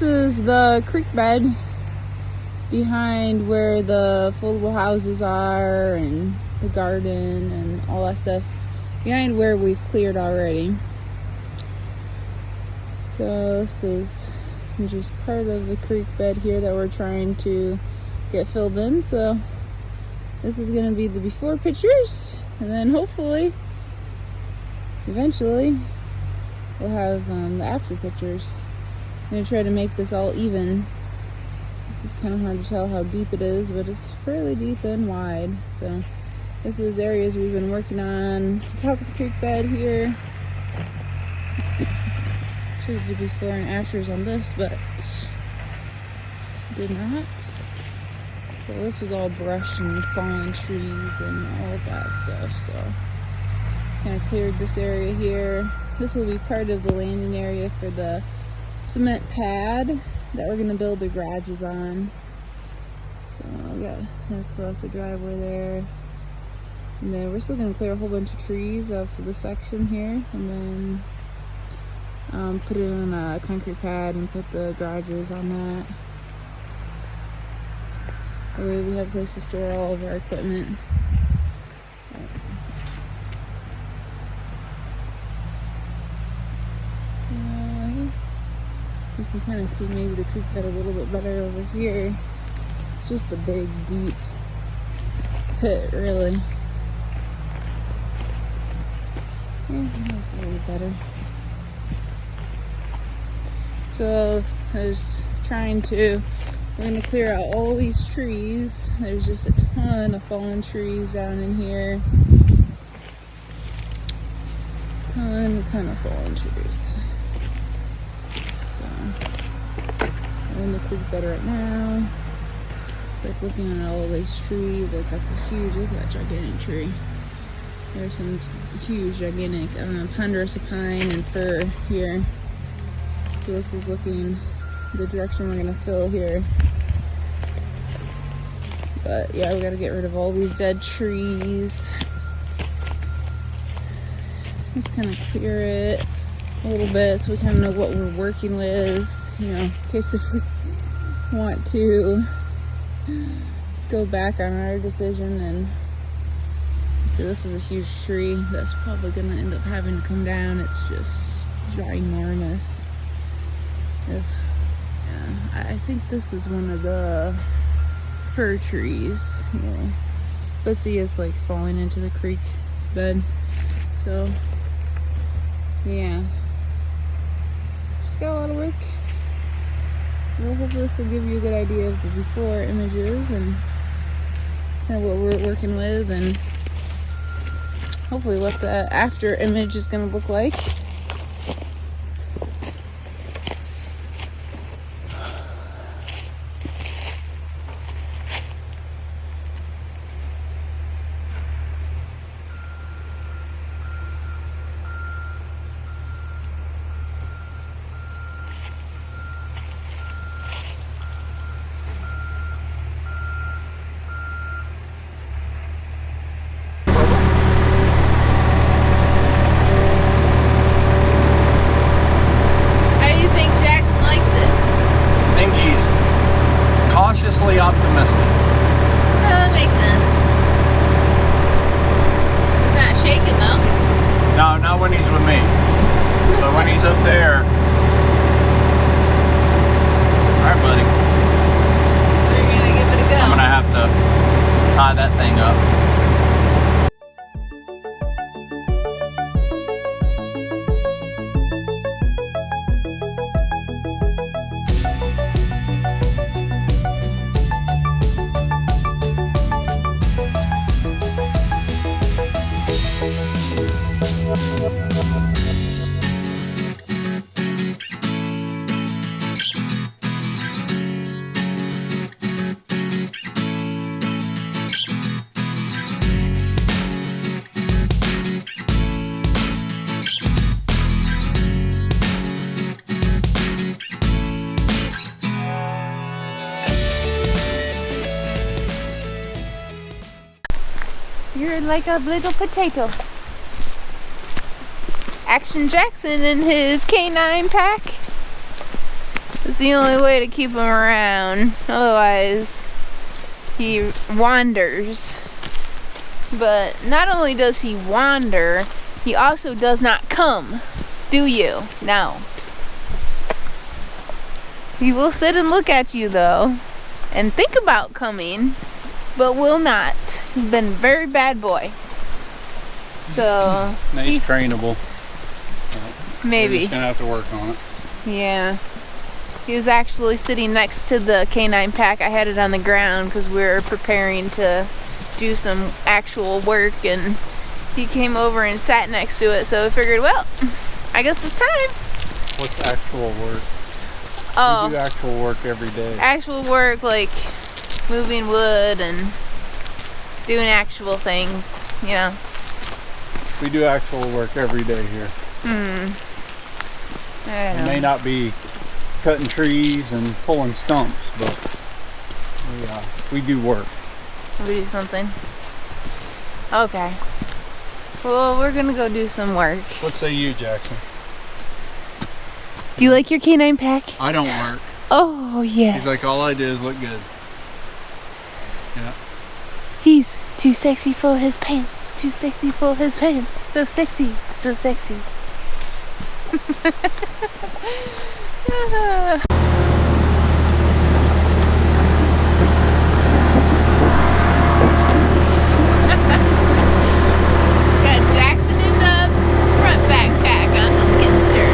is the creek bed behind where the foldable houses are and the garden and all that stuff, behind where we've cleared already. So this is just part of the creek bed here that we're trying to get filled in. So this is going to be the before pictures, and then hopefully eventually we'll have the after pictures. I'm going to try to make this all even. This is kind of hard to tell how deep it is, but it's fairly deep and wide. So this is areas we've been working on. Top of the creek bed here. Should do before and afters on this, but did not. So this was all brush and fallen trees and all that stuff. So kind of cleared this area here. This will be part of the landing area for the cement pad that we're going to build the garages on. So we got that's a driveway there. And then we're still going to clear a whole bunch of trees off of this section here, and then put it on a concrete pad and put the garages on that. That way we have a place to store all of our equipment. So you can kind of see maybe the creek bed a little bit better over here. It's just a big, deep pit, really. Yeah, that's a little better. So we're going to clear out all these trees. There's just a ton of fallen trees down in here. Ton of fallen trees. So I'm in the creek bed right now. It's like looking at all these trees. Like that's a huge, look at that gigantic tree. There's some huge, gigantic ponderosa pine and fir here. So this is looking the direction we're going to fill here. But yeah, we got to get rid of all these dead trees. Just kind of clear it a little bit so we kind of know what we're working with, you know, in case if we want to go back on our decision. And so this is a huge tree that's probably going to end up having to come down. It's just ginormous. Yeah, I think this is one of the fir trees here. But see, it's like falling into the creek bed. So, yeah. Just got a lot of work. Well, hopefully this will give you a good idea of the before images and kind of what we're working with, and hopefully what the after image is going to look like. Optimistic. That makes sense. He's not shaking though. No, not when he's with me. So when he's up there. Alright, buddy. So you're gonna give it a go. I'm gonna have to tie that thing up. You're like a little potato. Action Jackson in his K9 pack. It's the only way to keep him around. Otherwise, he wanders. But not only does he wander, he also does not come. Do you? No. He will sit and look at you though, and think about coming, but will not. He's been a very bad boy. So He's trainable. Maybe. We're just gonna have to work on it. Yeah. He was actually sitting next to the canine pack. I had it on the ground because we were preparing to do some actual work, and he came over and sat next to it, so I figured, well, I guess it's time. What's actual work? Oh. We do actual work every day. Actual work, like moving wood and doing actual things, you know. We do actual work every day here. I don't It know. may not be cutting trees and pulling stumps, but we do work. We do something. Okay. Well, we're gonna go do some work. What say you, Jackson? Do you like your canine pack? I don't work. Oh, yes. He's like, all I do is look good. Yeah. He's too sexy for his pants. Too sexy for his pants. So sexy. So sexy. Got Jackson in the front backpack on the skidster.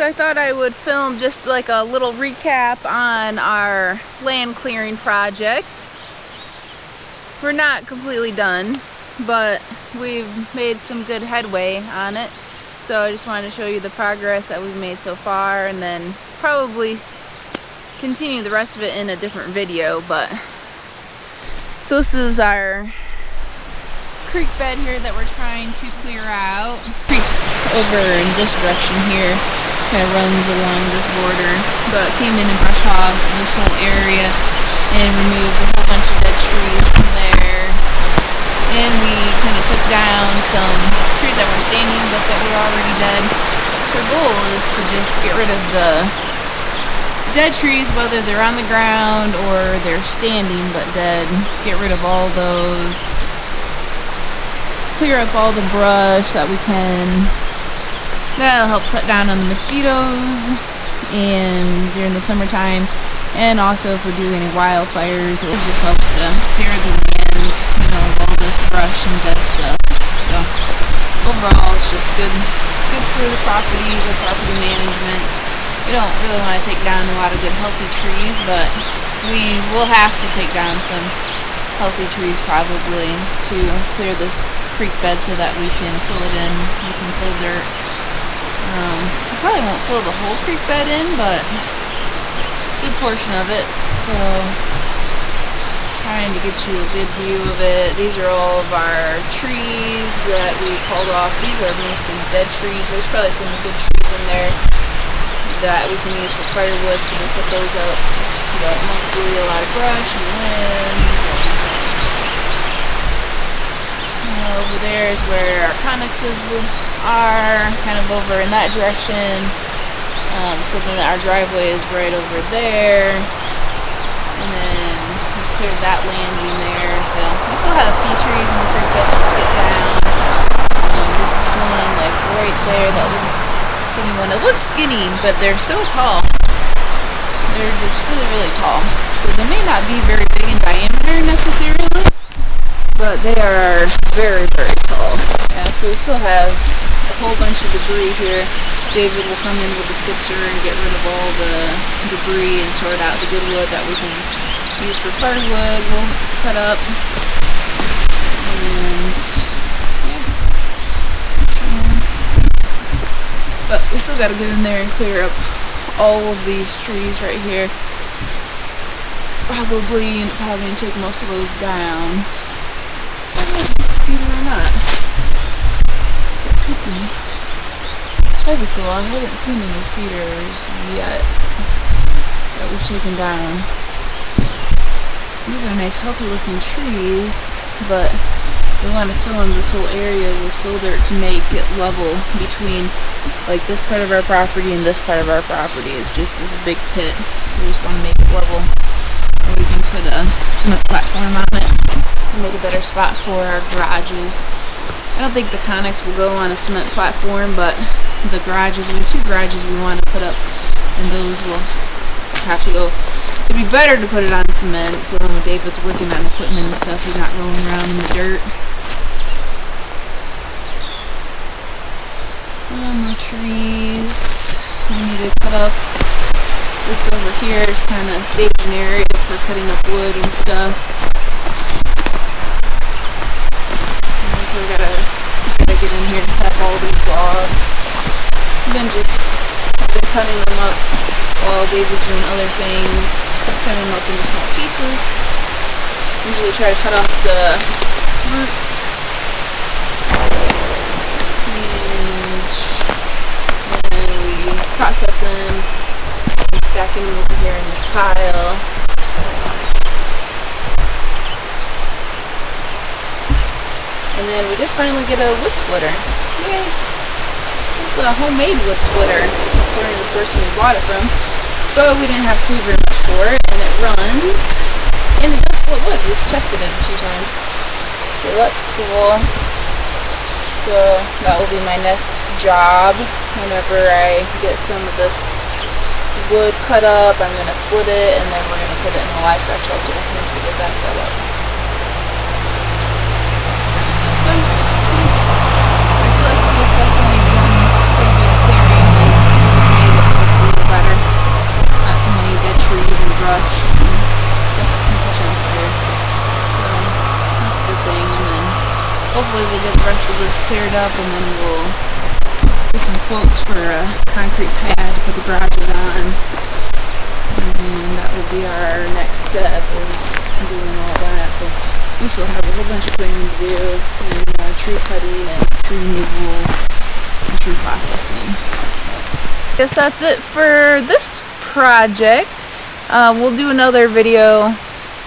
I thought I would film just like a little recap on our land clearing project. We're not completely done, but we've made some good headway on it. So I just wanted to show you the progress that we've made so far, and then probably continue the rest of it in a different video. But so this is our creek bed here that we're trying to clear out. Creek's over in this direction here, kind of runs along this border, but came in and brush hogged this whole area and removed a whole bunch of dead trees from there. And we kind of took down some trees that were standing but that were already dead. So our goal is to just get rid of the dead trees, whether they're on the ground or they're standing but dead. Get rid of all those. Clear up all the brush that we can. That'll help cut down on the mosquitoes and during the summertime, and also if we're doing any wildfires, it just helps to clear the land, you know, of all this brush and dead stuff. So overall, it's just good for the property, good property management. We don't really want to take down a lot of good healthy trees, but we will have to take down some healthy trees probably to clear this creek bed so that we can fill it in with some fill dirt. We probably won't fill the whole creek bed in, but a good portion of it. So trying to get you a good view of it. These are all of our trees that we called off. These are mostly dead trees. There's probably some good trees in there that we can use for firewood, so we'll put those up. But mostly a lot of brush and limbs. Over there is where our connexes are, kind of over in that direction. So then our driveway is right over there, and then we've cleared that landing there. So we still have a few trees in the creek bed to get down. This one, like right there, that little skinny one. It looks skinny, but they're so tall. They're just really, really tall. So they may not be very big in diameter necessarily, but they are very, very tall. Yeah, so we still have a whole bunch of debris here. David will come in with the skidster and get rid of all the debris and sort out the good wood that we can use for firewood. We'll cut up. And yeah. But we still got to get in there and clear up all of these trees right here. Probably end up having to take most of those down. I don't know if it's a cedar or not. So it could be. That'd be cool. I haven't seen any cedars yet that we've taken down. These are nice healthy looking trees, but we want to fill in this whole area with fill dirt to make it level between like this part of our property and this part of our property. It's just this big pit, so we just want to make it level. And we can put a cement platform on it and make a better spot for our garages. I don't think the connex will go on a cement platform, but the garages, we have 2 garages we want to put up, and those will have to go. It'd be better to put it on cement, so then when David's working on equipment and stuff, he's not rolling around in the dirt. More trees we need to cut up. This over here is kind of a staging area for cutting up wood and stuff. And so we gotta get in here and cut up all these logs. I've been cutting them up while David's doing other things, cutting them up into small pieces. Usually try to cut off the roots. And then we process them and stacking them over here in this pile. And then we did finally get a wood splitter. Yay! It's a homemade wood splitter, according to the person we bought it from. But we didn't have to pay very much for it, and it runs. And it does split wood. We've tested it a few times. So that's cool. So that will be my next job. Whenever I get some of this wood cut up, I'm going to split it, and then we're going to put it in the livestock shelter once we get that set up. So, I feel like we have definitely done quite a bit of clearing and made it so many dead trees and brush and stuff that can catch on fire. So that's a good thing. And then hopefully we'll get the rest of this cleared up, and then we'll get some quotes for a concrete pad to put the garages on. And that will be our next step, is doing all that. So we still have a whole bunch of clearing to do, and tree cutting and tree removal and tree processing. Guess that's it for this project. We'll do another video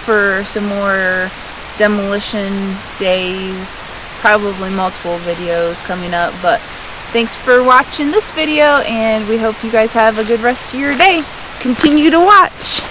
for some more demolition days, probably multiple videos coming up, but thanks for watching this video, and we hope you guys have a good rest of your day. Continue to watch.